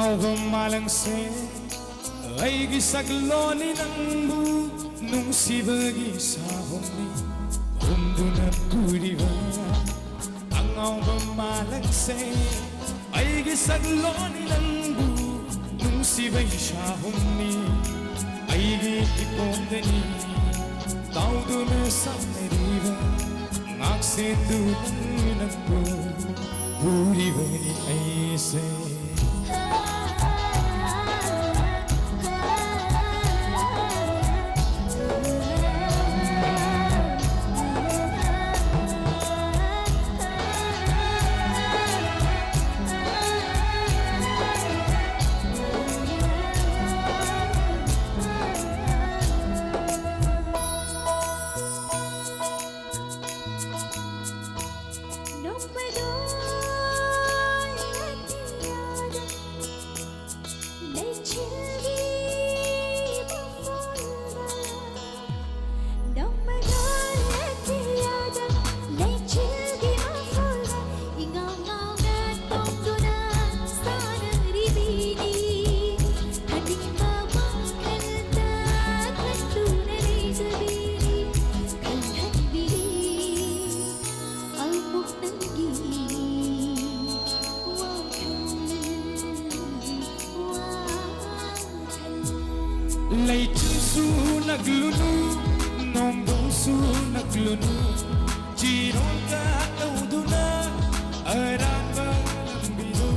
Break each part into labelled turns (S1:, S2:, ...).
S1: Malangse aigi sagloni nangbu nungsibagi sahomni humduna puriva angau malangse aigi sagloni nangbu nungsibagi sahomni aigi ipomdani tauduna sameriva ngaksendu nangbu purivani aise Leitu naglunu, nombong naglunu, jiron ka tauduna, aramba lambino,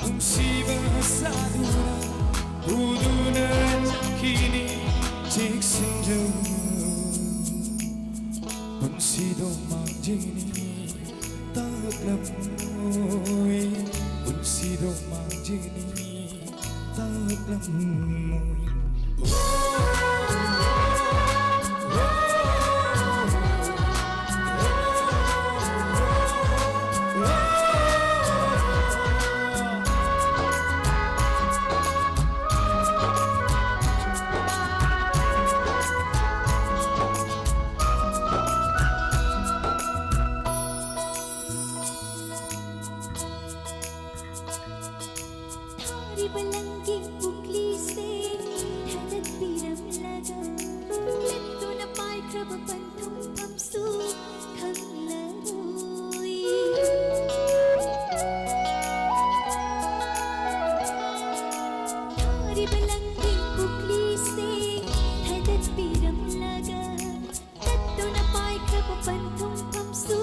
S1: umsiba saduna, uduna kini tiksinjo, unsido manjini, taglamoy, unsido manjini, taglamoy.
S2: Balangking bukli se dhadat piram laga letto na pai krab panthum pamsu khang laroi thari balangking bukli se dhadat piram laga letto na pai krab panthum pamsu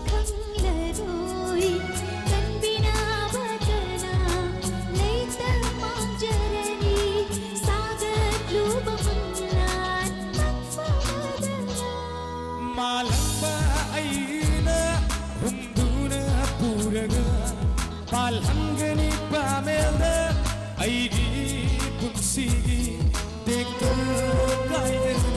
S2: khang laroi
S1: Malamba aina humduna puraga palhangani pamelda aigi punsigi dekto kaida